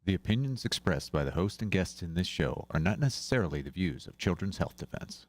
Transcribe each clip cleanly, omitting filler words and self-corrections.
The opinions expressed by the host and guests in this show are not necessarily the views of Children's Health Defense.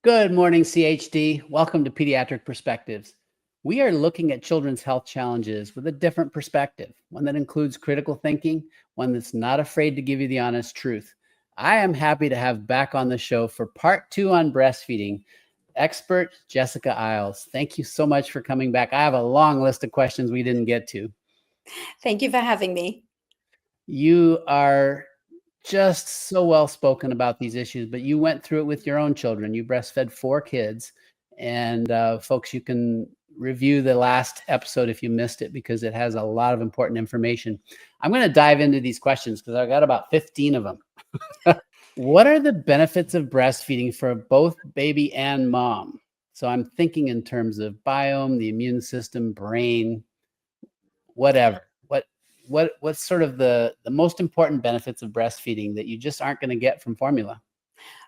Good morning, CHD. Welcome to Pediatric Perspectives. We are looking at children's health challenges with a different perspective, one that includes critical thinking, one that's not afraid to give you the honest truth. I am happy to have back on the show for part 2 on breastfeeding, expert Jessica Isles. Thank you so much for coming back. I have a long list of questions we didn't get to. Thank you for having me. You are just so well spoken about these issues, but you went through it with your own children. You breastfed 4 kids, and folks, you can review the last episode if you missed it, because it has a lot of important information. I'm going to dive into these questions because I've got about 15 of them. What are the benefits of breastfeeding for both baby and mom? So I'm thinking in terms of biome, the immune system, brain, whatever. What's sort of the most important benefits of breastfeeding that you just aren't going to get from formula?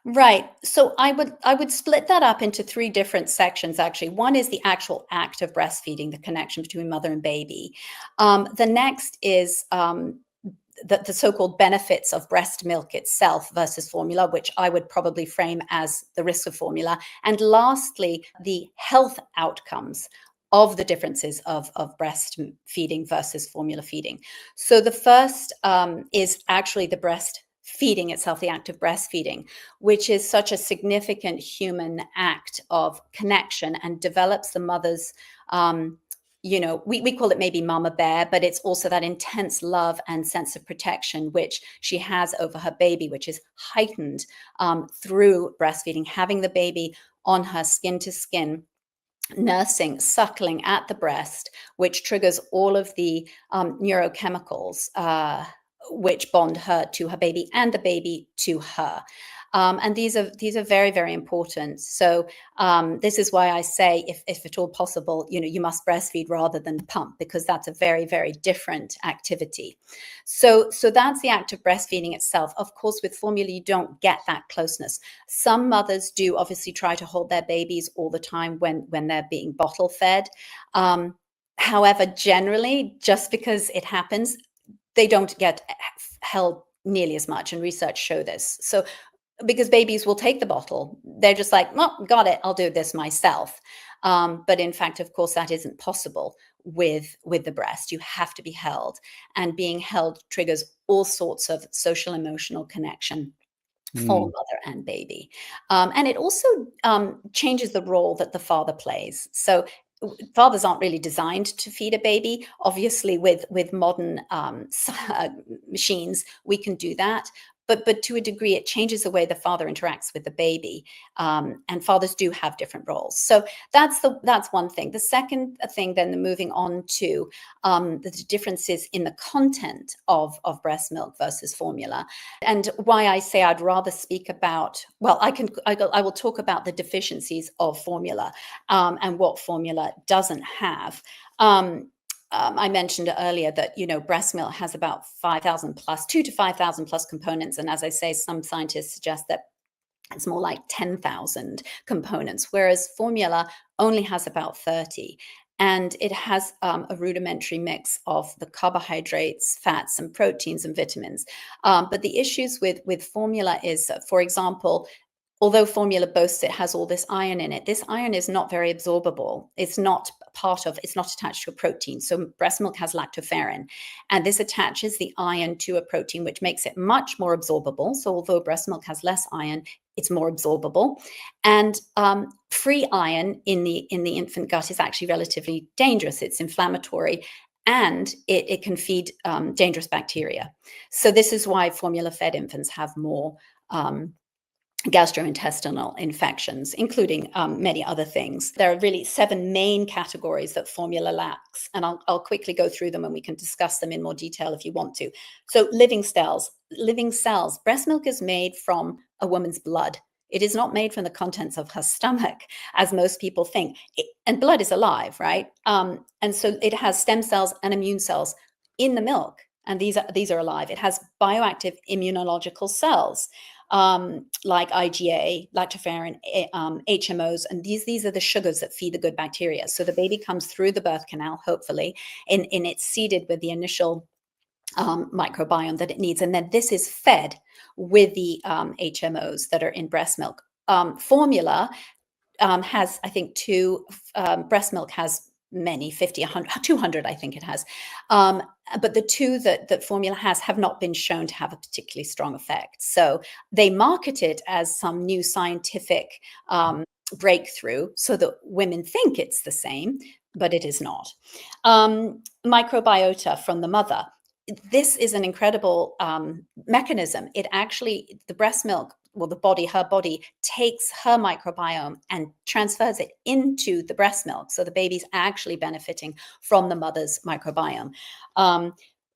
Right. So I would split that up into 3 different sections, actually. One is the actual act of breastfeeding, the connection between mother and baby. The next is the so-called benefits of breast milk itself versus formula, which I would probably frame as the risk of formula. And lastly, the health outcomes of the differences of breastfeeding versus formula feeding. So the first is actually the breastfeeding itself, the act of breastfeeding, which is such a significant human act of connection and develops the mother's, we call it maybe mama bear, but it's also that intense love and sense of protection which she has over her baby, which is heightened through breastfeeding, having the baby on her skin to skin, nursing, suckling at the breast, which triggers all of the neurochemicals which bond her to her baby and the baby to her. And these are very, very important. So this is why I say, if at all possible, you must breastfeed rather than pump, because that's a very, very different activity. So that's the act of breastfeeding itself. Of course, with formula, you don't get that closeness. Some mothers do obviously try to hold their babies all the time when they're being bottle fed. However, generally, just because it happens, they don't get held nearly as much, and research show this. So because babies will take the bottle, they're just like, well, got it, I'll do this myself. But in fact, of course, that isn't possible with the breast. You have to be held, and being held triggers all sorts of social emotional connection for mother and baby. And it also changes the role that the father plays. So fathers aren't really designed to feed a baby. Obviously, with modern machines, we can do that. But to a degree, it changes the way the father interacts with the baby, and fathers do have different roles. So that's one thing. The second thing, then, moving on to the differences in the content of breast milk versus formula, and why I say I'd rather speak about. Well, I will talk about the deficiencies of formula and what formula doesn't have. I mentioned earlier that, breast milk has about 5,000 plus, 2 to 5,000 plus components. And as I say, some scientists suggest that it's more like 10,000 components, whereas formula only has about 30. And it has a rudimentary mix of the carbohydrates, fats, and proteins and vitamins. But the issues with formula is, for example, although formula boasts it has all this iron in it, this iron is not very absorbable. It's not attached to a protein. So breast milk has lactoferrin, and this attaches the iron to a protein, which makes it much more absorbable. So although breast milk has less iron, it's more absorbable. And free iron in the infant gut is actually relatively dangerous. It's inflammatory, and it can feed dangerous bacteria. So this is why formula-fed infants have more gastrointestinal infections, including many other things. There are really 7 main categories that formula lacks, and I'll quickly go through them, and we can discuss them in more detail if you want to. So living cells. Breast milk is made from a woman's blood. It is not made from the contents of her stomach, as most people think. And blood is alive, right? And so it has stem cells and immune cells in the milk, and these are alive. It has bioactive immunological cells, like IgA, lactoferrin, HMOs, and these are the sugars that feed the good bacteria. So the baby comes through the birth canal, hopefully, and it's seeded with the initial microbiome that it needs, and then this is fed with the HMOs that are in breast milk. Formula has, I think, breast milk has many, 50, 100, 200, I think it has. But the two that formula has have not been shown to have a particularly strong effect. So they market it as some new scientific breakthrough so that women think it's the same, but it is not. Microbiota from the mother. This is an incredible mechanism. It actually, the breast milk, well, her body takes her microbiome and transfers it into the breast milk. So the baby's actually benefiting from the mother's microbiome.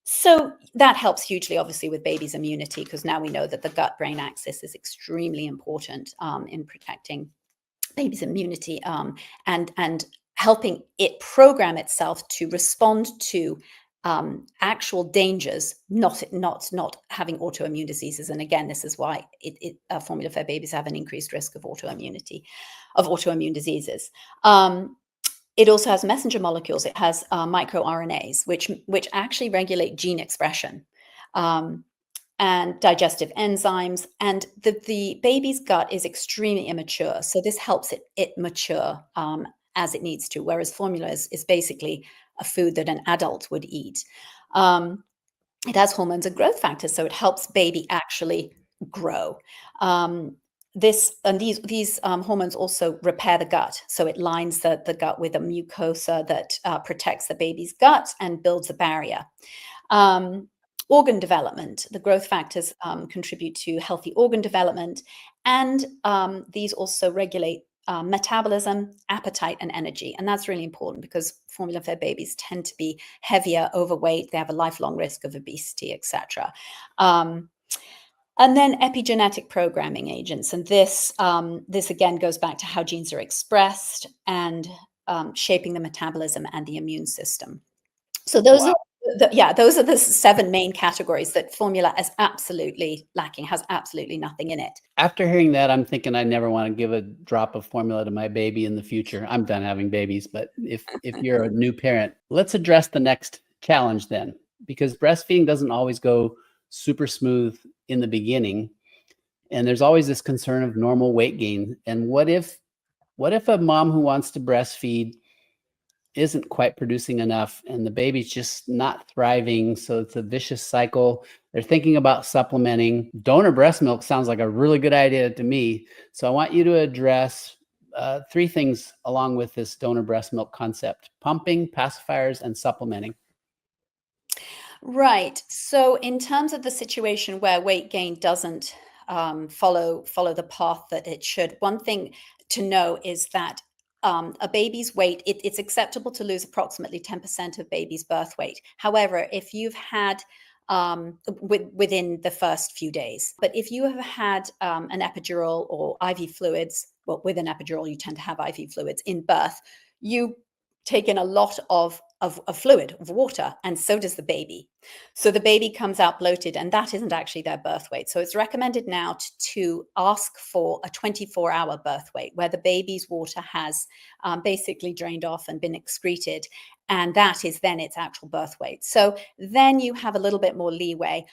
So that helps hugely, obviously, with baby's immunity, because now we know that the gut-brain axis is extremely important in protecting baby's immunity and helping it program itself to respond to actual dangers, not having autoimmune diseases. And again, this is why formula-fed babies have an increased risk of autoimmune diseases. It also has messenger molecules. It has microRNAs, which actually regulate gene expression and digestive enzymes. And the baby's gut is extremely immature, so this helps it mature as it needs to. Whereas formula is basically a food that an adult would eat. It has hormones and growth factors, so it helps baby actually grow. These hormones also repair the gut, so it lines the gut with a mucosa that protects the baby's gut and builds a barrier. Organ development. The growth factors contribute to healthy organ development, and these also regulate metabolism, appetite, and energy. And that's really important because formula-fed babies tend to be heavier, overweight, they have a lifelong risk of obesity, etc. And then epigenetic programming agents. And this again goes back to how genes are expressed and shaping the metabolism and the immune system. So those are those are the 7 main categories that formula is absolutely lacking, has absolutely nothing in it. After hearing that, I'm thinking I never want to give a drop of formula to my baby in the future. I'm done having babies, but if you're a new parent, let's address the next challenge then, because breastfeeding doesn't always go super smooth in the beginning, and there's always this concern of normal weight gain. And what if a mom who wants to breastfeed isn't quite producing enough and the baby's just not thriving? So it's a vicious cycle. They're thinking about supplementing. Donor breast milk sounds like a really good idea to me. So I want you to address 3 things along with this donor breast milk concept: pumping, pacifiers, and supplementing. Right. So in terms of the situation where weight gain doesn't follow the path that it should, one thing to know is that a baby's weight, it's acceptable to lose approximately 10% of baby's birth weight. However, if you've had within the first few days, but if you have had an epidural or IV fluids, well, with an epidural, you tend to have IV fluids in birth, you take in a lot of fluid, of water, and so does the baby. So the baby comes out bloated, and that isn't actually their birth weight. So it's recommended now to ask for a 24-hour birth weight where the baby's water has basically drained off and been excreted, and that is then its actual birth weight. So then you have a little bit more leeway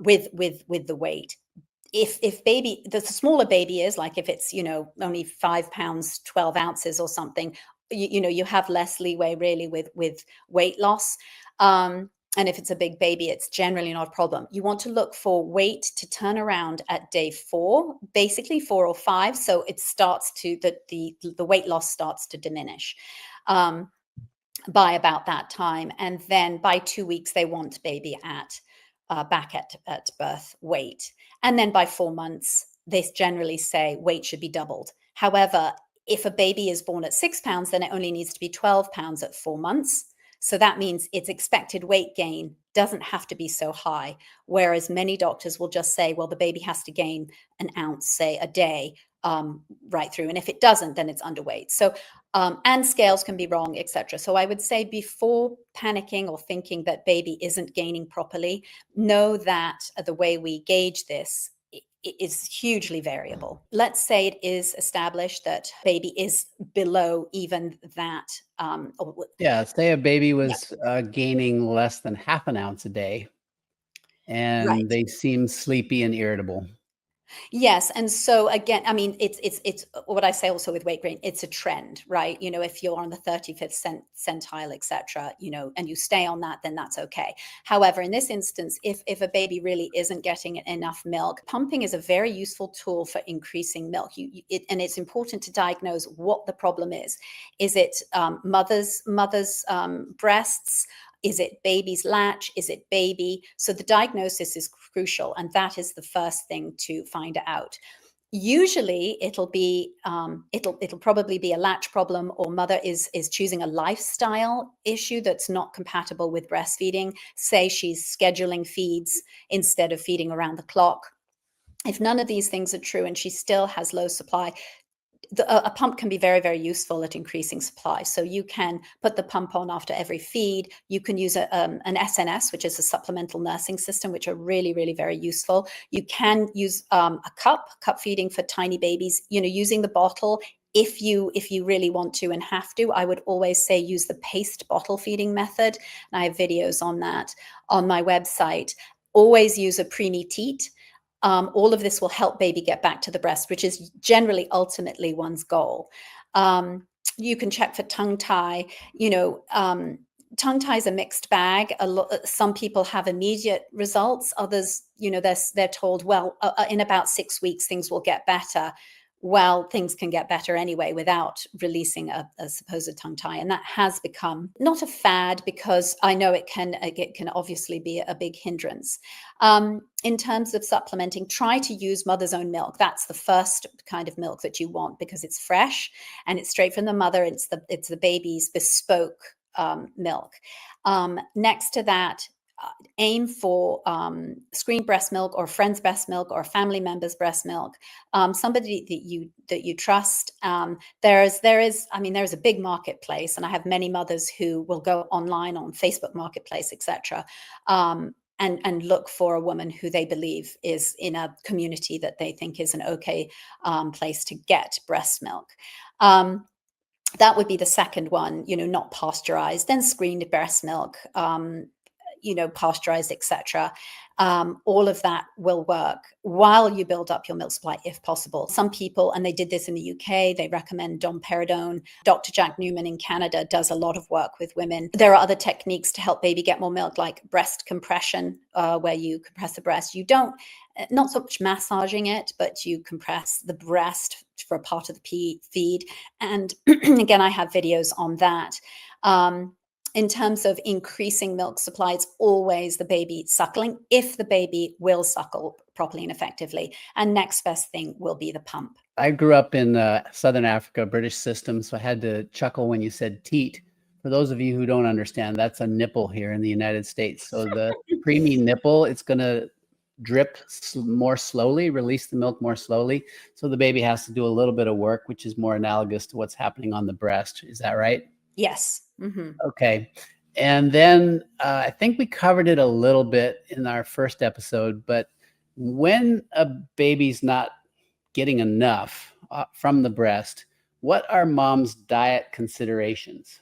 with the weight. If baby, the smaller baby is, like if it's, only 5 pounds, 12 ounces or something, you have less leeway really with weight loss. And if it's a big baby, it's generally not a problem. You want to look for weight to turn around at day 4, basically 4 or 5. So it starts to, the weight loss starts to diminish by about that time. And then by 2 weeks, they want baby back at birth weight. And then by 4 months, they generally say weight should be doubled. However, if a baby is born at 6 pounds, then it only needs to be 12 pounds at 4 months. So that means its expected weight gain doesn't have to be so high. Whereas many doctors will just say, well, the baby has to gain an ounce, say, a day right through. And if it doesn't, then it's underweight. So, and scales can be wrong, etc. So I would say before panicking or thinking that baby isn't gaining properly, know that the way we gauge this is hugely variable. Let's say it is established that baby is below even that. Yeah, say a baby was gaining less than half an ounce a day, and Right. they seem sleepy and irritable. Yes, and so again, I mean, it's what I say also with weight gain. It's a trend, right? You know, if you're on the 35th centile, etc., you know, and you stay on that, then that's okay. However, in this instance, if a baby really isn't getting enough milk, pumping is a very useful tool for increasing milk. And it's important to diagnose what the problem is. Is it mother's breasts? Is it baby's latch? Is it baby? So the diagnosis is crucial, and that is the first thing to find out. Usually, it'll probably be a latch problem, or mother is choosing a lifestyle issue that's not compatible with breastfeeding. Say she's scheduling feeds instead of feeding around the clock. If none of these things are true and she still has low supply, a pump can be very, very useful at increasing supply. So you can put the pump on after every feed. You can use an SNS, which is a supplemental nursing system, which are really, really very useful. You can use a cup feeding for tiny babies, you know, using the bottle. If you really want to and have to, I would always say use the paced bottle feeding method. And I have videos on that on my website. Always use a preemie teat. All of this will help baby get back to the breast, which is generally ultimately one's goal. You can check for tongue tie. You know, tongue tie is a mixed bag. Some people have immediate results. Others, you know, they're told, well, in about 6 weeks things will get better. Well, things can get better anyway without releasing a supposed tongue tie, and that has become not a fad, because I know it can obviously be a big hindrance. In terms of supplementing, try to use mother's own milk. That's the first kind of milk that you want, because it's fresh and it's straight from the mother. It's the baby's bespoke milk. Next to that, aim for screened breast milk, or friend's breast milk, or family member's breast milk. Somebody that you trust. There is a big marketplace, and I have many mothers who will go online on Facebook Marketplace, etc. And look for a woman who they believe is in a community that they think is an okay place to get breast milk. That would be the second one, you know, not pasteurized. Then screened breast milk, you know, pasteurized, etc. All of that will work while you build up your milk supply, if possible. Some people, and they did this in the UK, they recommend domperidone. Dr. Jack Newman in Canada does a lot of work with women. There are other techniques to help baby get more milk, like breast compression, where you compress the breast. You don't, not so much massaging it, but you compress the breast for a part of the feed. And again, I have videos on that. In terms of increasing milk supply, it's always the baby suckling, if the baby will suckle properly and effectively. And next best thing will be the pump. I grew up in Southern Africa, British system, so I had to chuckle when you said teat. For those of you who don't understand, that's a nipple here in the United States. So the preemie nipple, it's going to drip more slowly, release the milk more slowly. So the baby has to do a little bit of work, which is more analogous to what's happening on the breast. Is that right? Yes. Mm-hmm. Okay. And then I think we covered it a little bit in our first episode, but when a baby's not getting enough from the breast, what are mom's diet considerations?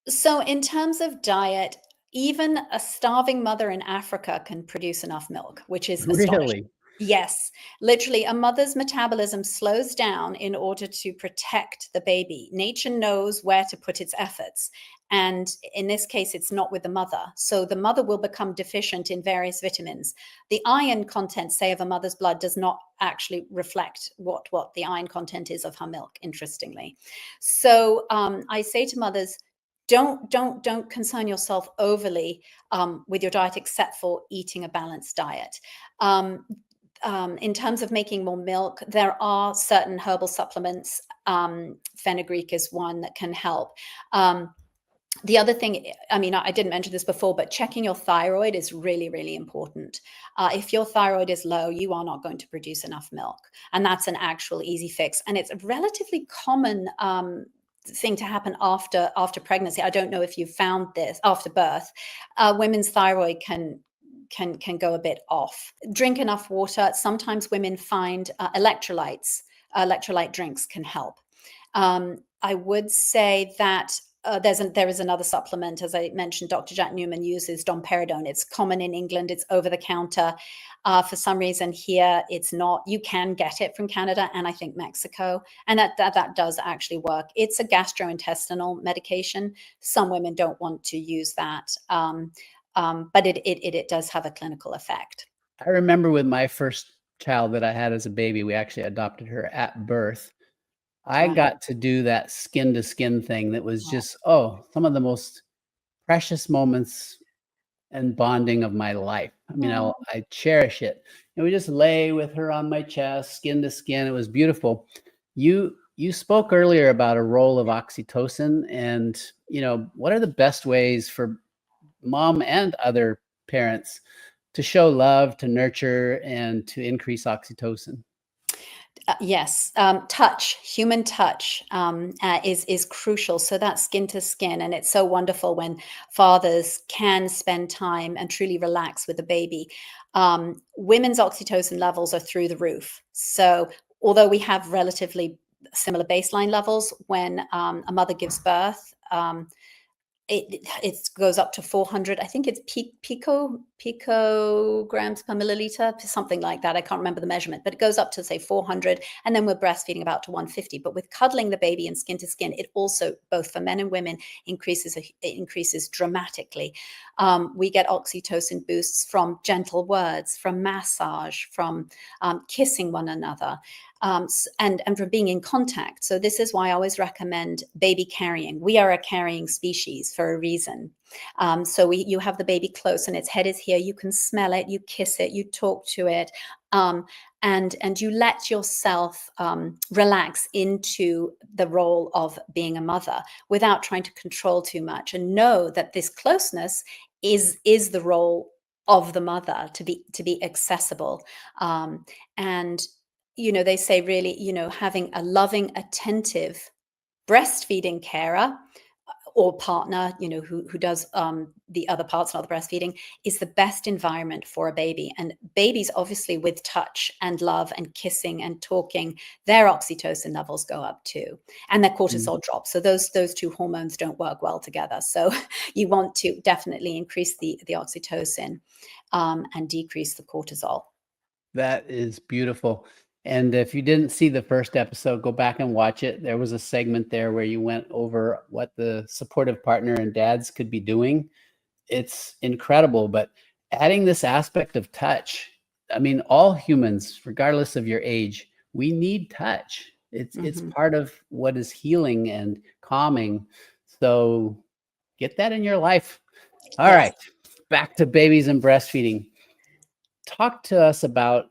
So in terms of diet, even a starving mother in Africa can produce enough milk, which is astonishing. Really? Yes, literally, a mother's metabolism slows down in order to protect the baby. Nature knows where to put its efforts. And in this case, it's not with the mother. So the mother will become deficient in various vitamins. The iron content, say, of a mother's blood does not actually reflect what the iron content is of her milk, interestingly. So I say to mothers, don't concern yourself overly with your diet, except for eating a balanced diet. In terms of making more milk, there are certain herbal supplements. Fenugreek is one that can help. The other thing, I mean, I didn't mention this before, but checking your thyroid is really, really important. If your thyroid is low, you are not going to produce enough milk. And that's an actual easy fix. And it's a relatively common thing to happen after pregnancy. I don't know if you've found this after birth. Women's thyroid can go a bit off. Drink enough water. Sometimes women find electrolyte drinks can help. I would say that there is another supplement, as I mentioned, Dr. Jack Newman uses domperidone. It's common in England. It's over the counter. For some reason here, it's not. You can get it from Canada and I think Mexico, and that does actually work. It's a gastrointestinal medication. Some women don't want to use that, but it does have a clinical effect. I remember with my first child that I had as a baby, we actually adopted her at birth. I Right. got to do that skin to skin thing that was Oh. just, some of the most precious moments and bonding of my life. I mean, Oh. I cherish it. And we just lay with her on my chest, skin to skin. It was beautiful. You spoke earlier about a role of oxytocin, and what are the best ways for mom and other parents to show love, to nurture, and to increase oxytocin? Yes, human touch is crucial. So that's skin to skin, and it's so wonderful when fathers can spend time and truly relax with the baby. Women's oxytocin levels are through the roof. So although we have relatively similar baseline levels when a mother gives birth, it goes up to 400. I think it's picograms per milliliter, something like that. I can't remember the measurement, but it goes up to say 400, and then we're breastfeeding about to 150. But with cuddling the baby and skin to skin, it also, both for men and women, increases dramatically. We get oxytocin boosts from gentle words, from massage, from kissing one another. And from being in contact. So this is why I always recommend baby carrying. We are a carrying species for a reason. So you have the baby close and its head is here. You can smell it, you kiss it, you talk to it, and you let yourself relax into the role of being a mother without trying to control too much, and know that this closeness is the role of the mother, to be accessible. And they say really, having a loving, attentive breastfeeding carer or partner, who does the other parts, not the breastfeeding, is the best environment for a baby. And babies, obviously, with touch and love and kissing and talking, their oxytocin levels go up too, and their cortisol drops. So those two hormones don't work well together. So you want to definitely increase the oxytocin and decrease the cortisol. That is beautiful. And if you didn't see the first episode, go back and watch it. There was a segment there where you went over what the supportive partner and dads could be doing. It's incredible. But adding this aspect of touch, I mean, all humans, regardless of your age, we need touch. It's part of what is healing and calming. So get that in your life. All Yes. right, back to babies and breastfeeding. Talk to us about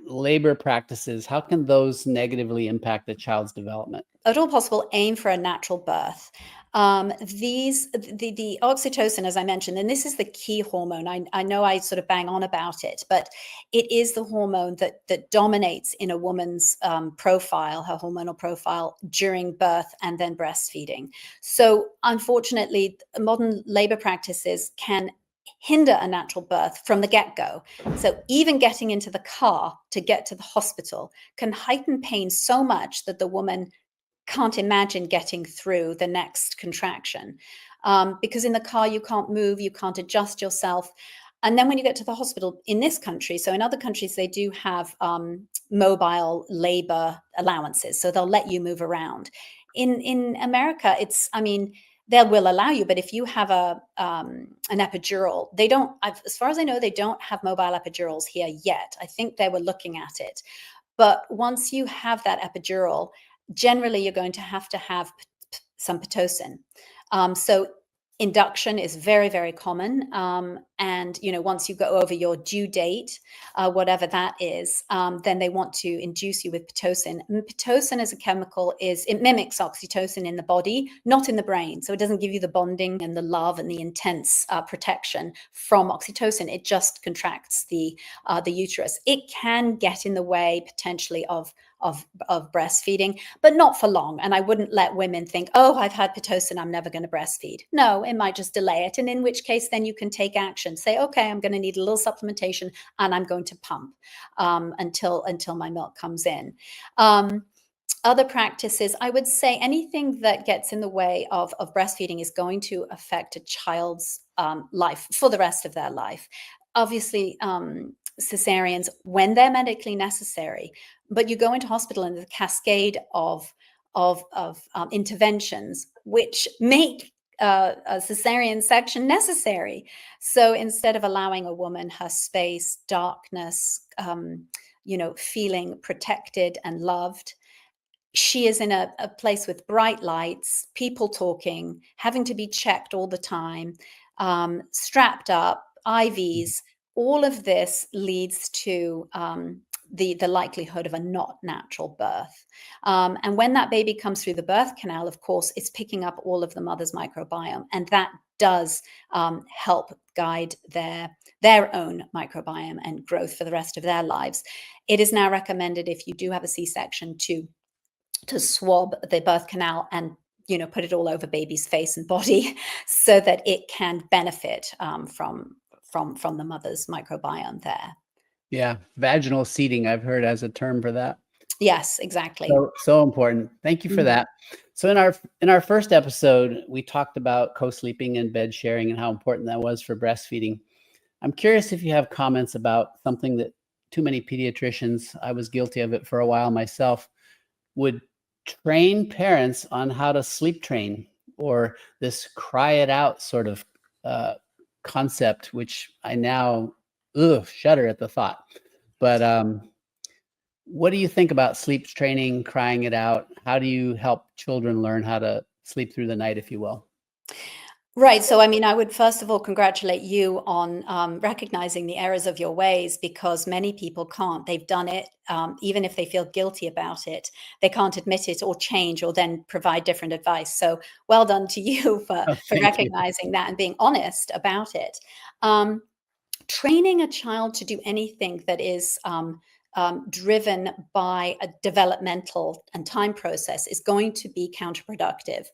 labor practices. How can those negatively impact the child's development? At all possible, aim for a natural birth. The oxytocin, as I mentioned, and this is the key hormone. I know I sort of bang on about it, but it is the hormone that dominates in a woman's profile, her hormonal profile, during birth and then breastfeeding. So unfortunately, modern labor practices can hinder a natural birth from the get-go. So even getting into the car to get to the hospital can heighten pain so much that the woman can't imagine getting through the next contraction, because in the car you can't move, you can't adjust yourself. And then when you get to the hospital in this country, so in other countries they do have mobile labor allowances, so they'll let you move around. In America, they will allow you, but if you have an epidural, they don't, as far as I know, they don't have mobile epidurals here yet. I think they were looking at it. But once you have that epidural, generally you're going to have some Pitocin. So Induction is very, very common. And, once you go over your due date, whatever that is, then they want to induce you with Pitocin. And Pitocin as a chemical it mimics oxytocin in the body, not in the brain. So it doesn't give you the bonding and the love and the intense protection from oxytocin. It just contracts the uterus. It can get in the way potentially of breastfeeding, but not for long. And I wouldn't let women think, oh, I've had Pitocin, I'm never going to breastfeed. No, it might just delay it. And in which case, then you can take action. Say, okay, I'm going to need a little supplementation and I'm going to pump until my milk comes in. Other practices, I would say anything that gets in the way of breastfeeding is going to affect a child's life for the rest of their life. Obviously, cesareans when they're medically necessary, but you go into hospital and the cascade of interventions which make a cesarean section necessary. So instead of allowing a woman her space, darkness, feeling protected and loved, she is in a place with bright lights, people talking, having to be checked all the time, strapped up, IVs. All of this leads to the likelihood of a not natural birth. And when that baby comes through the birth canal, of course, it's picking up all of the mother's microbiome, and that does help guide their own microbiome and growth for the rest of their lives. It is now recommended, if you do have a C-section, to swab the birth canal and put it all over baby's face and body so that it can benefit from the mother's microbiome there. Yeah, vaginal seeding, I've heard as a term for that. Yes, exactly. So important. Thank you for that. So in our first episode, we talked about co-sleeping and bed sharing and how important that was for breastfeeding. I'm curious if you have comments about something that too many pediatricians, I was guilty of it for a while myself, would train parents on how to sleep train, or this cry it out sort of concept, which I now shudder at the thought. But what do you think about sleep training, crying it out? How do you help children learn how to sleep through the night, if you will? Right. So, I would first of all congratulate you on recognizing the errors of your ways, because many people can't. They've done it, even if they feel guilty about it. They can't admit it or change or then provide different advice. So well done to you for recognizing that and being honest about it. Training a child to do anything that is driven by a developmental and time process is going to be counterproductive.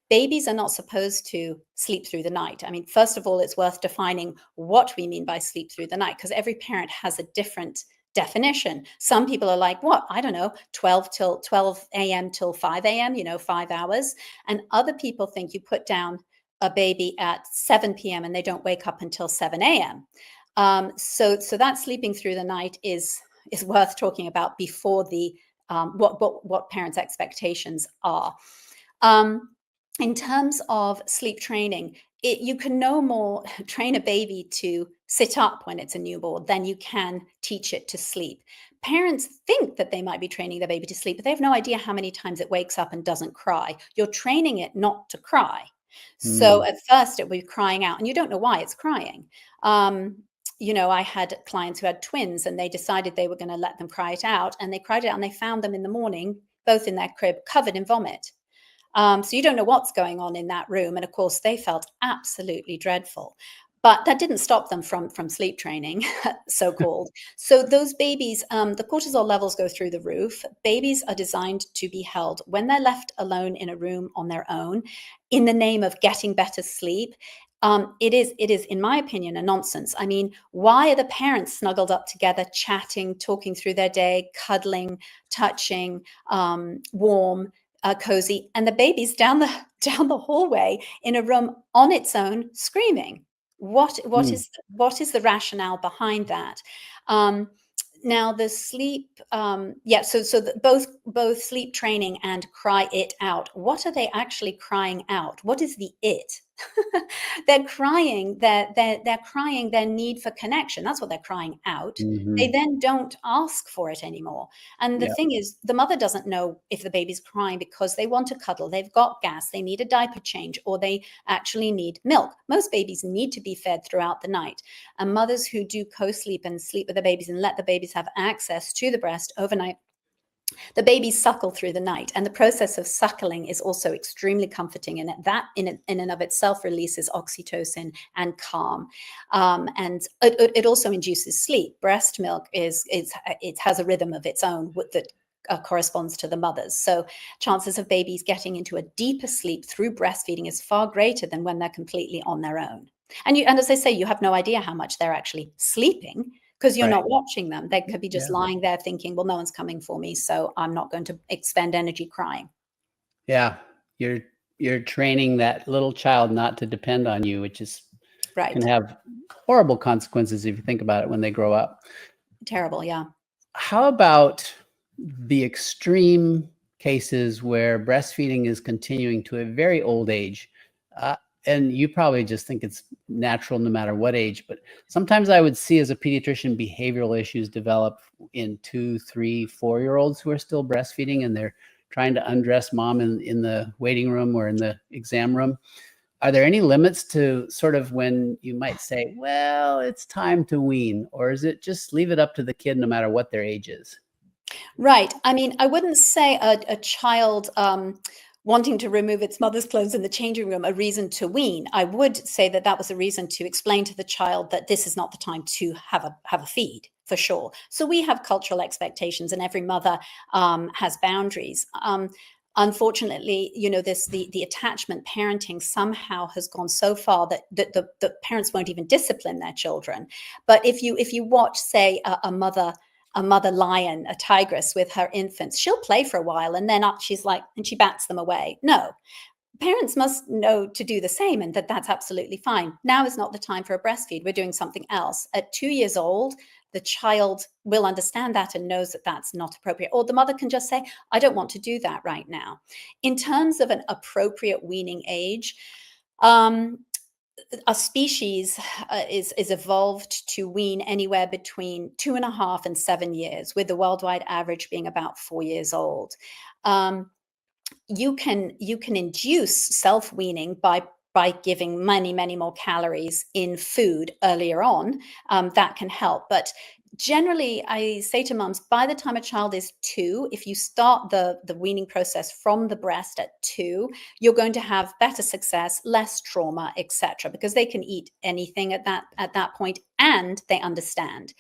Babies are not supposed to sleep through the night. First of all, it's worth defining what we mean by sleep through the night, because every parent has a different definition. Some people are like, what? I don't know, 12 a.m. till 5 a.m., 5 hours. And other people think you put down a baby at 7 p.m. and they don't wake up until 7 a.m. So that sleeping through the night is worth talking about before the what parents' expectations are. In terms of sleep training, you can no more train a baby to sit up when it's a newborn than you can teach it to sleep. Parents think that they might be training their baby to sleep, but they have no idea how many times it wakes up and doesn't cry. You're training it not to cry. So at first it will be crying out, and you don't know why it's crying. I had clients who had twins, and they decided they were going to let them cry it out, and they cried it out, and they found them in the morning, both in their crib, covered in vomit. So you don't know what's going on in that room. And of course, they felt absolutely dreadful. But that didn't stop them from sleep training, so-called. So those babies, the cortisol levels go through the roof. Babies are designed to be held when they're left alone in a room on their own in the name of getting better sleep. It is, in my opinion, a nonsense. Why are the parents snuggled up together, chatting, talking through their day, cuddling, touching, warm, cozy, and the baby's down the hallway in a room on its own, screaming? What is the rationale behind that? Now the sleep, both sleep training and cry it out. What are they actually crying out? What is the it They're crying, they're crying their need for connection. That's what they're crying out. They Mhm. then don't ask for it anymore. And the Yeah. thing is, the mother doesn't know if the baby's crying because they want to cuddle, they've got gas, they need a diaper change, or they actually need milk. Most babies need to be fed throughout the night. And mothers who do co-sleep and sleep with the babies and let the babies have access to the breast overnight, the babies suckle through the night, and the process of suckling is also extremely comforting, and that in and of itself releases oxytocin and calm, and it also induces sleep. Breast milk it has a rhythm of its own that corresponds to the mother's. So chances of babies getting into a deeper sleep through breastfeeding is far greater than when they're completely on their own. And as I say, you have no idea how much they're actually sleeping because you're Right. not watching them. They could be just Yeah. lying there thinking, well, no one's coming for me, so I'm not going to expend energy crying. Yeah. You're training that little child not to depend on you, which can Right. have horrible consequences if you think about it when they grow up. Terrible. Yeah. How about the extreme cases where breastfeeding is continuing to a very old age? Uh, and you probably just think it's natural no matter what age, but sometimes I would see as a pediatrician behavioral issues develop in 2, 3, 4-year-olds who are still breastfeeding and they're trying to undress mom in the waiting room or in the exam room. Are there any limits to sort of when you might say, well, it's time to wean, or is it just leave it up to the kid no matter what their age is? Right. I mean, I wouldn't say a child wanting to remove its mother's clothes in the changing room a reason to wean. I would say that that was a reason to explain to the child that this is not the time to have a feed, for sure. So we have cultural expectations, and every mother has boundaries. Unfortunately, the attachment parenting somehow has gone so far that the parents won't even discipline their children. But if you watch, say, a mother lion, a tigress with her infants, she'll play for a while and then she's like, and she bats them away. No, parents must know to do the same, and that's absolutely fine. Now is not the time for a breastfeed. We're doing something else. At 2 years old, the child will understand that and knows that that's not appropriate. Or the mother can just say, I don't want to do that right now. In terms of an appropriate weaning age, um, a species is evolved to wean anywhere between 2.5 and 7 years, with the worldwide average being about 4 years old. Um, you can induce self weaning by giving many more calories in food earlier on. That can help, but generally I say to moms, by the time a child is 2, if you start the weaning process from the breast at 2, you're going to have better success, less trauma, etc., because they can eat anything at that point and they understand.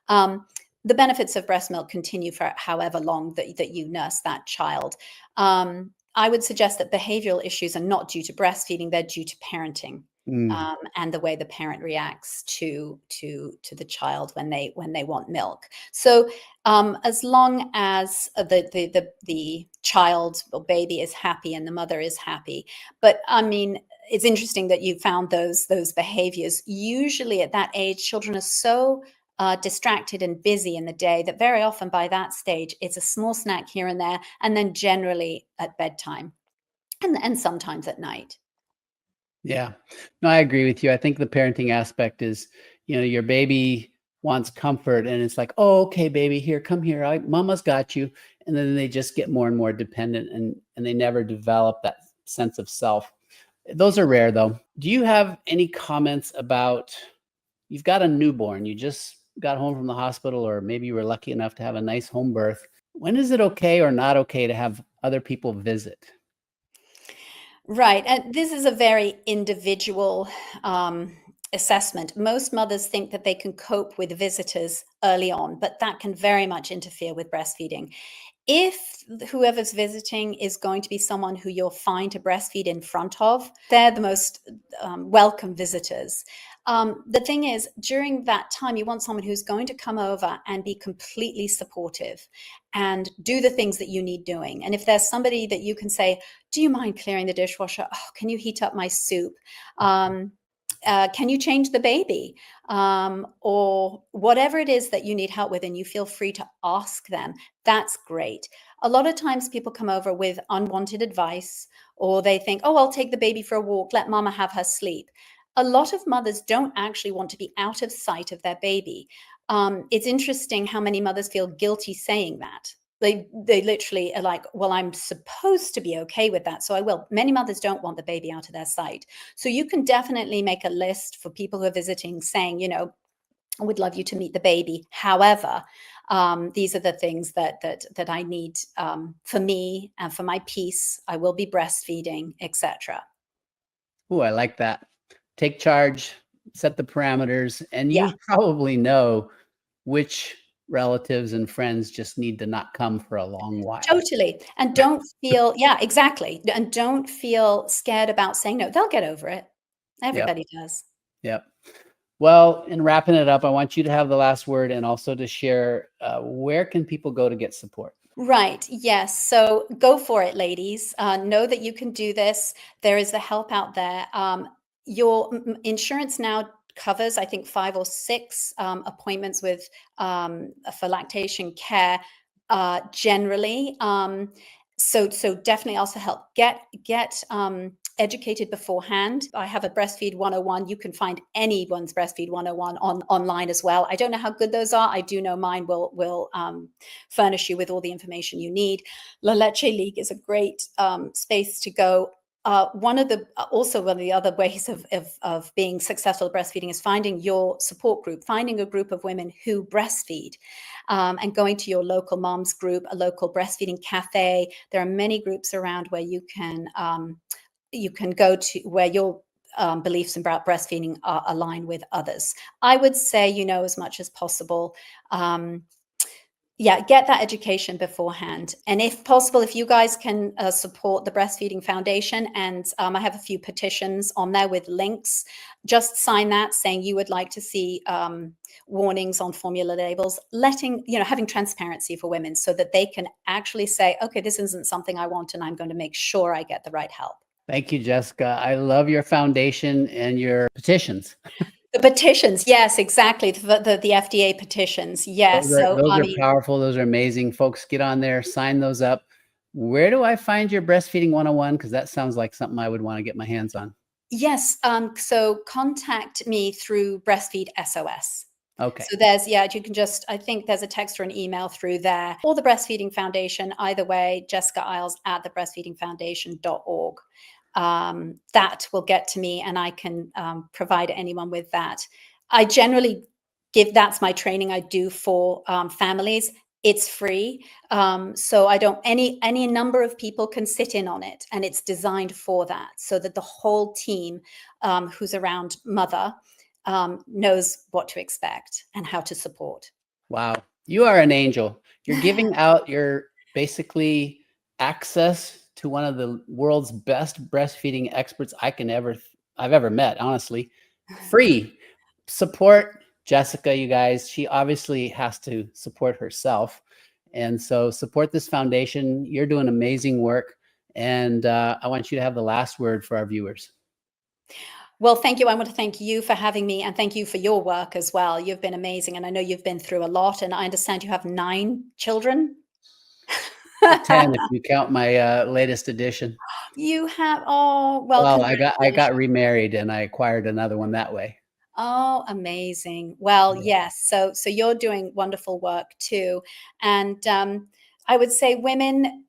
The benefits of breast milk continue for however long that you nurse that child. I would suggest that behavioral issues are not due to breastfeeding; they're due to parenting, Mm. and the way the parent reacts to the child when they want milk. So, as long as the child or baby is happy and the mother is happy, but I mean, it's interesting that you found those behaviors. Usually, at that age, children are so distracted and busy in the day that very often by that stage it's a small snack here and there, and then generally at bedtime and sometimes at night. Yeah. No, I agree with you. I think the parenting aspect is, your baby wants comfort and it's like, oh, okay, baby, here, come here. Mama's got you. And then they just get more and more dependent and they never develop that sense of self. Those are rare though. Do you have any comments about you've got a newborn, you just got home from the hospital, or maybe you were lucky enough to have a nice home birth? When is it okay or not okay to have other people visit? Right. And this is a very individual assessment. Most mothers think that they can cope with visitors early on, but that can very much interfere with breastfeeding. If whoever's visiting is going to be someone who you're fine to breastfeed in front of, they're the most welcome visitors. The thing is, during that time, you want someone who's going to come over and be completely supportive and do the things that you need doing. And if there's somebody that you can say, do you mind clearing the dishwasher? Oh, can you heat up my soup? Can you change the baby? Or whatever it is that you need help with, and you feel free to ask them, that's great. A lot of times people come over with unwanted advice or they think, oh, I'll take the baby for a walk, let mama have her sleep. A lot of mothers don't actually want to be out of sight of their baby. It's interesting how many mothers feel guilty saying that. They literally are like, well, I'm supposed to be okay with that, so I will. Many mothers don't want the baby out of their sight. So you can definitely make a list for people who are visiting saying, I would love you to meet the baby. However, these are the things that I need for me and for my peace. I will be breastfeeding, etc. Oh, I like that. Take charge, set the parameters, and Yeah. you probably know which relatives and friends just need to not come for a long while. Totally. And don't feel, yeah, exactly. And don't feel scared about saying no. They'll get over it. Everybody does. Yep. Well, in wrapping it up, I want you to have the last word and also to share where can people go to get support? Right. Yes. So go for it, ladies. Know that you can do this. There is the help out there. Your insurance now covers, I think, 5 or 6 appointments with for lactation care generally. So definitely also help get educated beforehand. I have a Breastfeed 101. You can find anyone's Breastfeed 101 online as well. I don't know how good those are. I do know mine will furnish you with all the information you need. La Leche League is a great space to go. One of the other ways of being successful at breastfeeding is finding your support group, finding a group of women who breastfeed, and going to your local moms group, a local breastfeeding cafe. There are many groups around where you can go to where your beliefs about breastfeeding are aligned with others. I would say, as much as possible. Get that education beforehand. And if possible, if you guys can support the Breastfeeding Foundation, and I have a few petitions on there with links, just sign that saying you would like to see warnings on formula labels, having transparency for women so that they can actually say, okay, this isn't something I want, and I'm going to make sure I get the right help. Thank you, Jessica. I love your foundation and your petitions. The petitions, yes, exactly. The FDA petitions, yes. Those are powerful. Those are amazing. Folks, get on there, sign those up. Where do I find your Breastfeeding 101? Because that sounds like something I would want to get my hands on. Yes. So contact me through Breastfeed SOS. Okay. So you can I think there's a text or an email through there, or the Breastfeeding Foundation. Either way, Jessica Iles at thebreastfeedingfoundation.org. That will get to me, and I can provide anyone with that. I generally that's my training I do for families. It's free. So I don't, any number of people can sit in on it, and it's designed for that, so that the whole team who's around mother knows what to expect and how to support. Wow. You are an angel. You're giving out your basically access to one of the world's best breastfeeding experts I've ever met, honestly. Free. Support Jessica, you guys. She obviously has to support herself. And so support this foundation. You're doing amazing work. And I want you to have the last word for our viewers. Well, thank you. I want to thank you for having me, and thank you for your work as well. You've been amazing, and I know you've been through a lot, and I understand you have 9 children. 10 if you count my latest edition. You have, well, I got remarried and I acquired another one that way. Oh, amazing. Well, yes. So you're doing wonderful work too. And I would say women,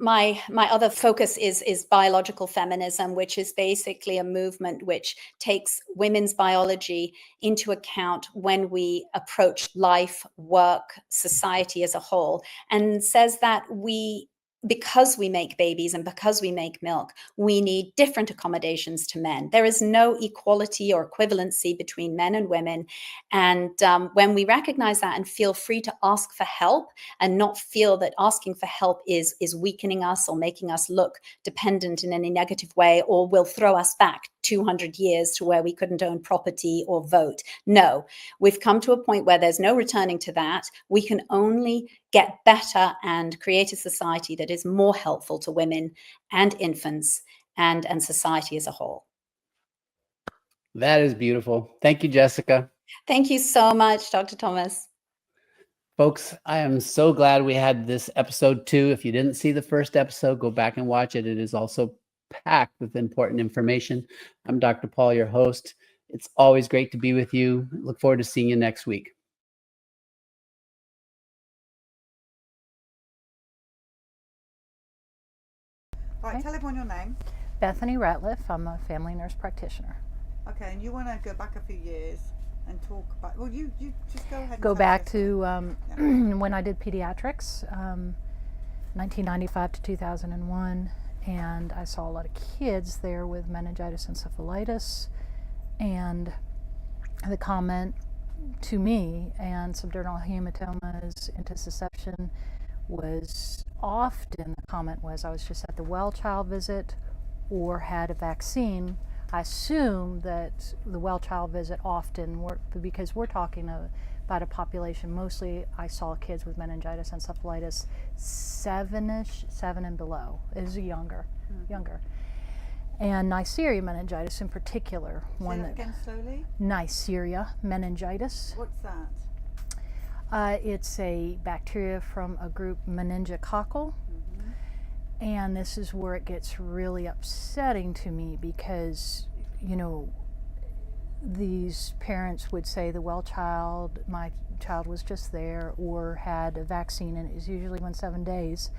my other focus is biological feminism, which is basically a movement which takes women's biology into account when we approach life, work, society as a whole, and says that because we make babies and because we make milk, we need different accommodations to men. There is no equality or equivalency between men and women. And when we recognize that and feel free to ask for help, and not feel that asking for help is weakening us or making us look dependent in any negative way, or will throw us back 200 years to where we couldn't own property or vote. No, we've come to a point where there's no returning to that. We can only get better and create a society that is more helpful to women and infants and society as a whole. That is beautiful. Thank you, Jessica. Thank you so much, Dr. Thomas. Folks, I am so glad we had this episode 2. If you didn't see the first episode, go back and watch it. It is also packed with important information. I'm Dr. Paul, your host. It's always great to be with you. Look forward to seeing you next week. Right, Okay. tell everyone your name. Bethany Ratliff. I'm a family nurse practitioner. Okay, and you want to go back a few years and talk about, well, you just go ahead and Go tell back us. to when I did pediatrics, 1995 to 2001, and I saw a lot of kids there with meningitis encephalitis, and the comment to me and subdermal hematomas, intussusception, was often, the comment was, I was just at the well child visit or had a vaccine. I assume that the well child visit often, because we're talking about a population, mostly I saw kids with meningitis encephalitis, 7 and below, is younger. And Neisseria meningitis in particular. Say that again slowly. Neisseria meningitis. What's that? It's a bacteria from a group meningococcal. And this is where it gets really upsetting to me because, you know, these parents would say the well child, my child was just there or had a vaccine, and it was usually within 7 days.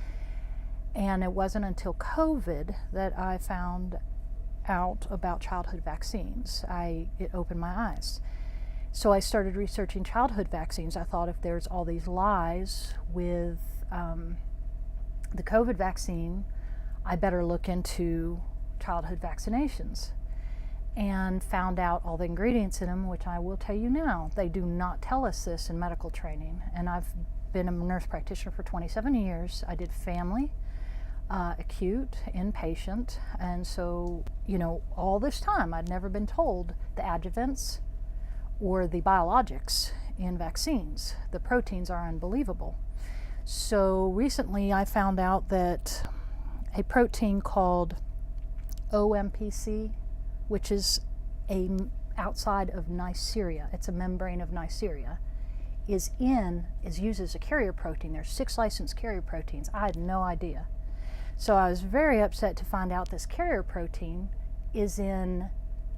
And it wasn't until COVID that I found out about childhood vaccines. It opened my eyes. So I started researching childhood vaccines. I thought if there's all these lies with the COVID vaccine, I better look into childhood vaccinations, and found out all the ingredients in them, which I will tell you now. They do not tell us this in medical training, and I've been a nurse practitioner for 27 years. I did family, acute, inpatient, and so, you know, all this time I'd never been told the adjuvants or the biologics in vaccines. The proteins are unbelievable. So recently I found out that a protein called OMPC, which is outside of Neisseria, it's a membrane of Neisseria, is used as a carrier protein. There's 6 licensed carrier proteins. I had no idea. So I was very upset to find out this carrier protein is in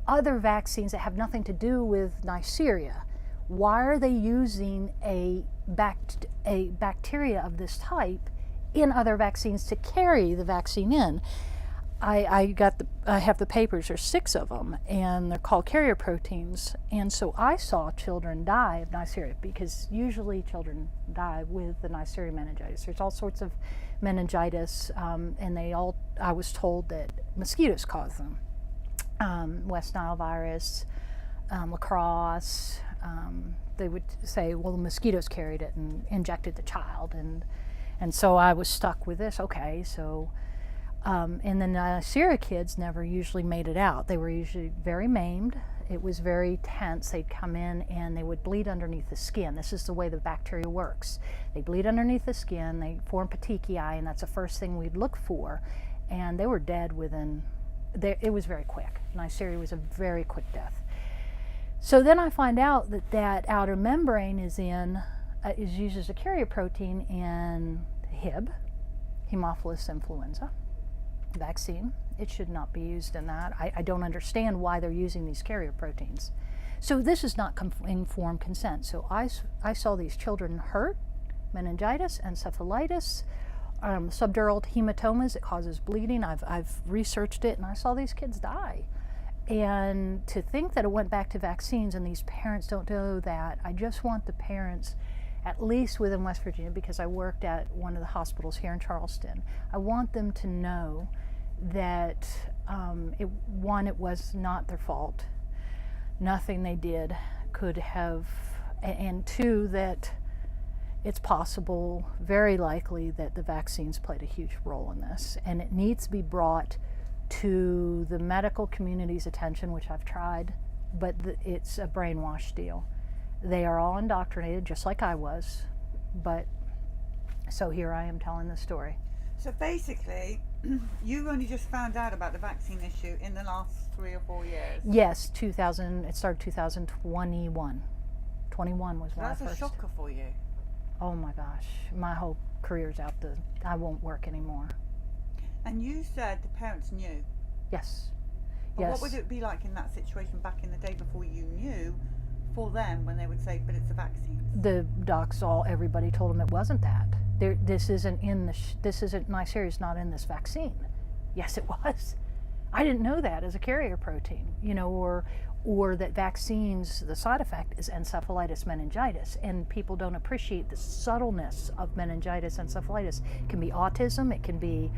other vaccines that have nothing to do with Neisseria. Why are they using a bacteria of this type in other vaccines to carry the vaccine in? I have the papers. There's 6 of them, and they're called carrier proteins. And so I saw children die of Neisseria, because usually children die with the Neisseria meningitis. There's all sorts of meningitis, and I was told that mosquitoes cause them. West Nile virus, lacrosse. They would say, well, the mosquitoes carried it and injected the child, and so I was stuck with this. Okay, so and the Neisseria kids never usually made it out. They were usually very maimed. It was very tense. They'd come in and they would bleed underneath the skin. This is the way the bacteria works. They bleed underneath the skin. They form petechiae, and that's the first thing we'd look for. And they were dead within. It was very quick. Neisseria was a very quick death. So then I find out that outer membrane is used as a carrier protein in Hib, Haemophilus influenza vaccine. It should not be used in that. I don't understand why they're using these carrier proteins. So this is not informed consent. So I saw these children hurt, meningitis, encephalitis, subdural hematomas. It causes bleeding. I've researched it, and I saw these kids die. And to think that it went back to vaccines and these parents don't know that, I just want the parents, at least within West Virginia, because I worked at one of the hospitals here in Charleston, I want them to know that it was not their fault. Nothing they did could have, and 2, that it's possible, very likely, that the vaccines played a huge role in this, and it needs to be brought to the medical community's attention, which I've tried, but it's a brainwash deal. They are all indoctrinated, just like I was, but so here I am telling the story. So basically, you only just found out about the vaccine issue in the last 3 or 4 years. Yes, it started 2021. 21 was when I That's first. a shocker for you. oh my gosh, my whole career's out I won't work anymore. And you said the parents knew. Yes. But Yes. what would it be like in that situation back in the day before you knew, for them, when they would say, but it's a vaccine? The docs everybody told them it wasn't that. This isn't Neisseria not in this vaccine. Yes, it was. I didn't know that as a carrier protein, or that vaccines, the side effect is encephalitis, meningitis, and people don't appreciate the subtleness of meningitis, encephalitis. It can be autism, it can be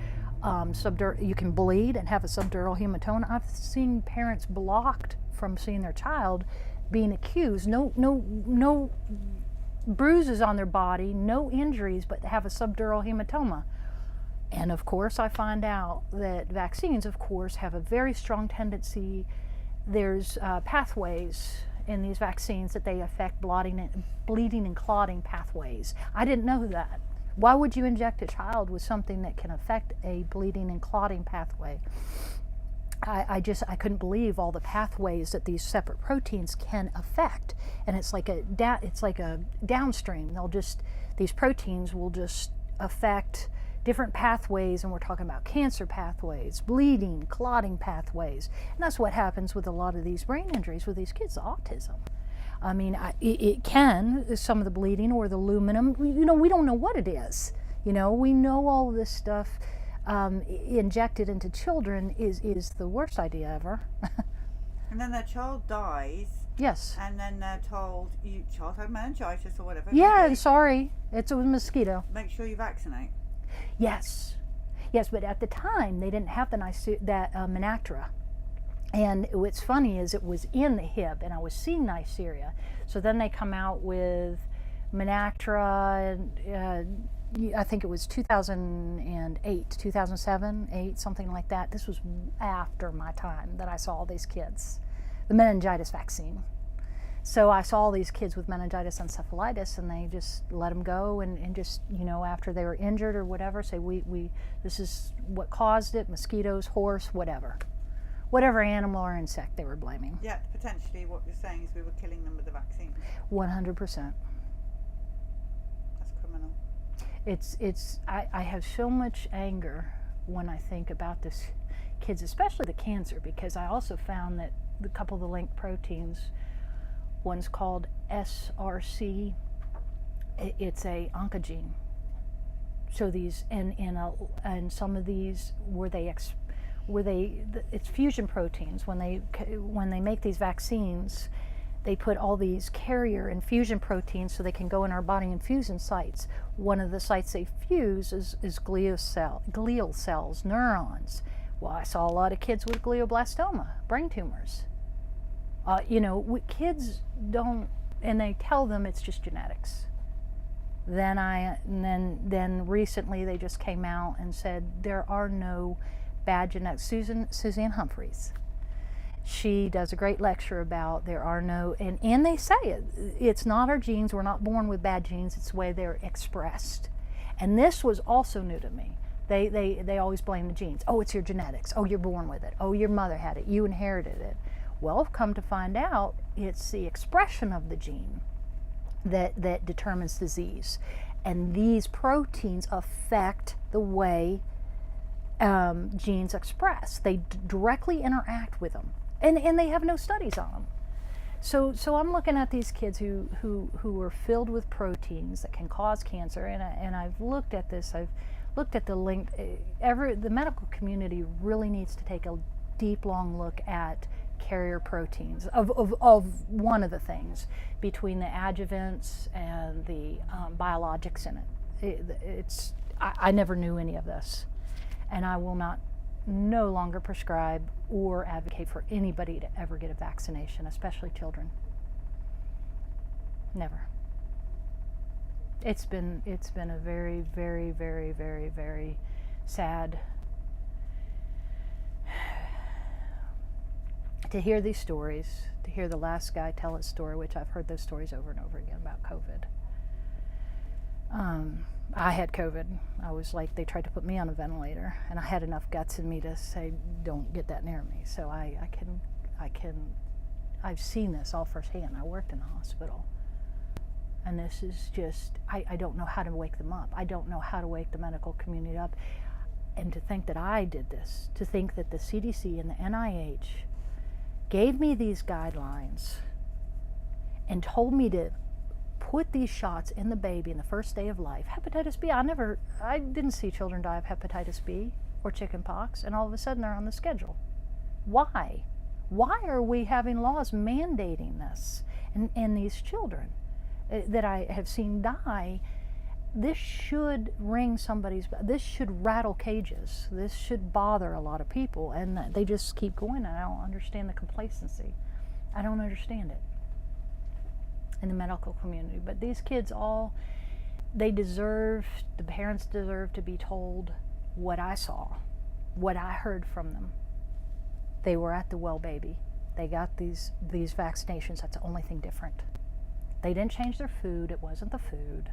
you can bleed and have a subdural hematoma. I've seen parents blocked from seeing their child being accused, no bruises on their body, no injuries, but have a subdural hematoma. And of course, I find out that vaccines, of course, have a very strong tendency. There's pathways in these vaccines that they affect bleeding and clotting pathways. I didn't know that. Why would you inject a child with something that can affect a bleeding and clotting pathway? I couldn't believe all the pathways that these separate proteins can affect, and it's like a downstream. These proteins will just affect different pathways, and we're talking about cancer pathways, bleeding, clotting pathways, and that's what happens with a lot of these brain injuries with these kids, autism. I mean, it can, some of the bleeding or the aluminum, we don't know what it is. We know all of this stuff injected into children is the worst idea ever. And then their child dies. Yes. And then they're told, your child had meningitis or whatever. Yeah, maybe. I'm sorry. It's a mosquito. Make sure you vaccinate. Yes. Yes, but at the time, they didn't have that Menactra. And what's funny is it was in the hip, and I was seeing Neisseria. So then they come out with Menactra, I think it was 2008, 2007, 8, something like that. This was after my time that I saw all these kids. The meningitis vaccine. So I saw all these kids with meningitis encephalitis, and they just let them go, and just, after they were injured or whatever, say, this is what caused it, mosquitoes, horse, whatever animal or insect they were blaming. Yeah, potentially what you're saying is we were killing them with the vaccine. 100%. That's criminal. I have so much anger when I think about this kids, especially the cancer, because I also found that a couple of the linked proteins, one's called SRC, it's a oncogene. So these, and some of these it's fusion proteins. When they make these vaccines, they put all these carrier and fusion proteins so they can go in our body and fuse in sites. One of the sites they fuse is glial cells, neurons. Well, I saw a lot of kids with glioblastoma, brain tumors. Kids don't, and they tell them it's just genetics. Then recently they just came out and said there are no bad genetics. Suzanne Humphreys, she does a great lecture about there are no, and they say it's not our genes. We're not born with bad genes. It's the way they're expressed. And this was also new to me. They always blame the genes. Oh, it's your genetics. Oh, you're born with it. Oh, your mother had it. You inherited it. Well, come to find out, it's the expression of the gene that determines disease. And these proteins affect the way genes express. They directly interact with them, and they have no studies on them. So I'm looking at these kids who are filled with proteins that can cause cancer, and I've looked at this. I've looked at the link. The medical community really needs to take a deep, long look at carrier proteins of one of the things between the adjuvants and the biologics in it. I never knew any of this. And I will no longer prescribe or advocate for anybody to ever get a vaccination, especially children. Never. It's been a very, very, very, very, very sad to hear these stories, to hear the last guy tell his story, which I've heard those stories over and over again about COVID. I had COVID. I was like, they tried to put me on a ventilator, and I had enough guts in me to say, don't get that near me. So I've seen this all firsthand. I worked in a hospital. And this is just, I don't know how to wake them up. I don't know how to wake the medical community up. And to think that I did this, to think that the CDC and the NIH gave me these guidelines and told me to put these shots in the baby in the first day of life. Hepatitis B, I didn't see children die of hepatitis B or chickenpox, and all of a sudden they're on the schedule. Why? Why are we having laws mandating this in these children that I have seen die? This should ring this should rattle cages. This should bother a lot of people, and they just keep going, and I don't understand the complacency. I don't understand it in the medical community. But these kids the parents deserve to be told what I saw, what I heard from them. They were at the well baby. They got these vaccinations. That's the only thing different. They didn't change their food. It wasn't the food.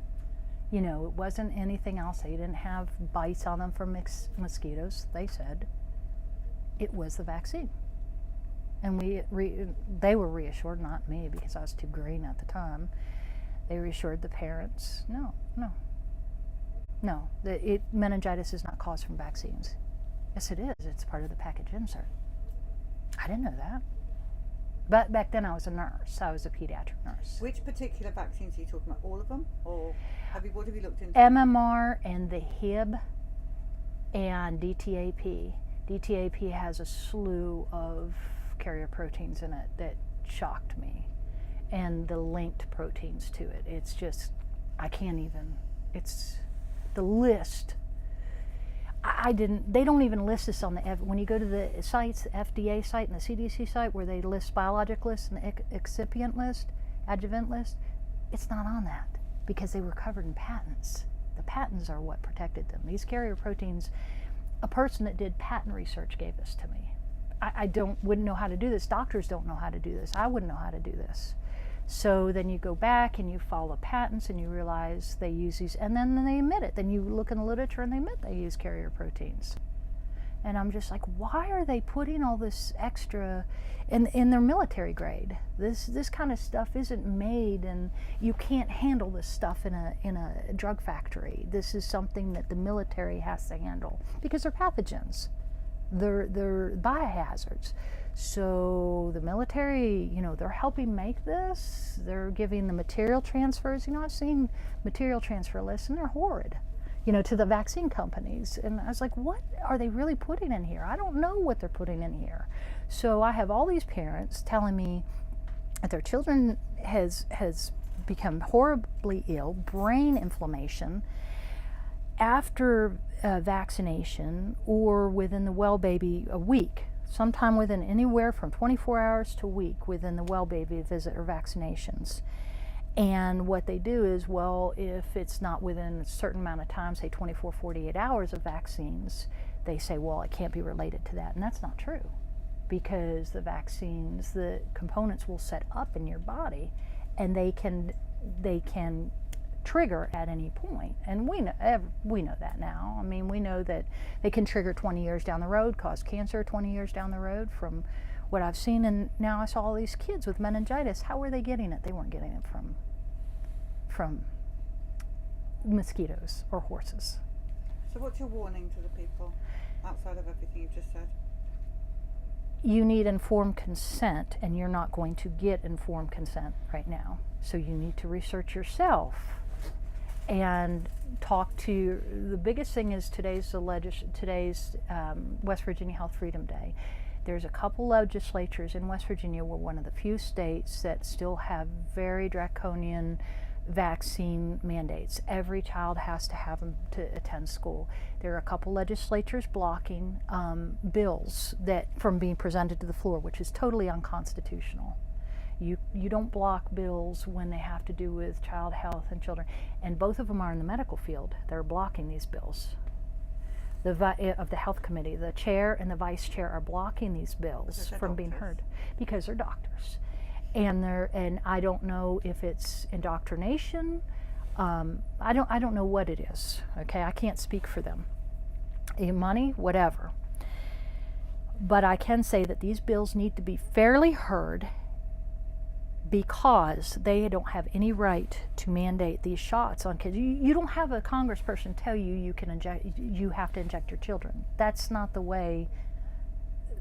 You know, it wasn't anything else. They didn't have bites on them from mosquitoes, they said. It was the vaccine. And they were reassured, not me, because I was too green at the time. They reassured the parents, no. Meningitis is not caused from vaccines. Yes, it is. It's part of the package insert. I didn't know that. But back then I was a nurse. I was a pediatric nurse. Which particular vaccines are you talking about? All of them? Or what have you looked into? MMR and the Hib and DTaP. DTaP has a slew of carrier proteins in it that shocked me. And the linked proteins to it. It's just, I can't even, it's the list. They don't even list this on when you go to the sites, the FDA site and the CDC site where they list biologic lists and the excipient list, adjuvant list, it's not on that because they were covered in patents. The patents are what protected them. These carrier proteins, a person that did patent research gave this to me. I wouldn't know how to do this. Doctors don't know how to do this. I wouldn't know how to do this. So then you go back and you follow patents and you realize they use these, and then they admit it. Then you look in the literature and they admit they use carrier proteins. And I'm just like, why are they putting all this extra in their military grade? This kind of stuff isn't made, and you can't handle this stuff in a drug factory. This is something that the military has to handle because they're pathogens. They're biohazards. So the military, they're helping make this. They're giving the material transfers. I've seen material transfer lists, and they're horrid, to the vaccine companies. And I was like, what are they really putting in here? I don't know what they're putting in here. So I have all these parents telling me that their children has become horribly ill, brain inflammation, after vaccination or within the well baby a week. Sometime within anywhere from 24 hours to a week within the well baby visit or vaccinations. And what they do is, if it's not within a certain amount of time, say 24, 48 hours of vaccines, they say, it can't be related to that. And that's not true, because the vaccines, the components will set up in your body, and they can trigger at any point. And we know that now. I mean, we know that they can trigger 20 years down the road, cause cancer 20 years down the road from what I've seen. And now I saw all these kids with meningitis. How were they getting it? They weren't getting it from mosquitoes or horses. So what's your warning to the people outside of everything you've just said? You need informed consent, and you're not going to get informed consent right now. So you need to research yourself and talk to. The biggest thing is today's West Virginia Health Freedom Day. There's a couple legislatures in West Virginia. We're one of the few states that still have very draconian vaccine mandates. Every child has to have them to attend school. There are a couple legislatures blocking bills from being presented to the floor, which is totally unconstitutional. You don't block bills when they have to do with child health and children. And both of them are in the medical field. They're blocking these bills. Of the health committee, the chair and the vice chair are blocking these bills from being heard because they're doctors. And I don't know if it's indoctrination. I don't know what it is. Okay, I can't speak for them. Money, whatever. But I can say that these bills need to be fairly heard because they don't have any right to mandate these shots on kids. You don't have a congressperson tell you you have to inject your children. That's not the way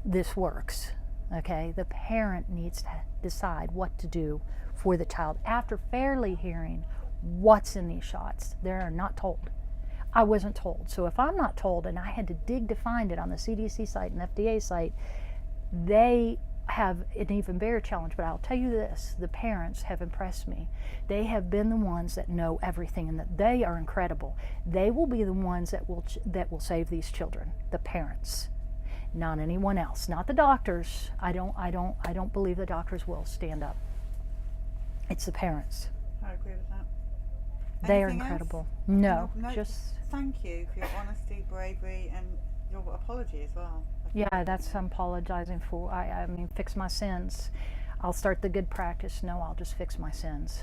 this works. Okay, the parent needs to decide what to do for the child after fairly hearing what's in these shots. They're not told. I wasn't told. So if I'm not told, and I had to dig to find it on the CDC site and FDA site, they have an even bigger challenge. But I'll tell you this, the parents have impressed me. They have been the ones that know everything, and that they are incredible. They will be the ones that will save these children, the parents, not anyone else, not the doctors. I don't believe the doctors will stand up. It's the parents. I agree with that. They are Anything else? incredible. No, No, just thank you for your honesty, bravery, and your apology as well. yeah, that's I'm apologizing for. I mean, fix my sins. I'll start the good practice. No, I'll just fix my sins.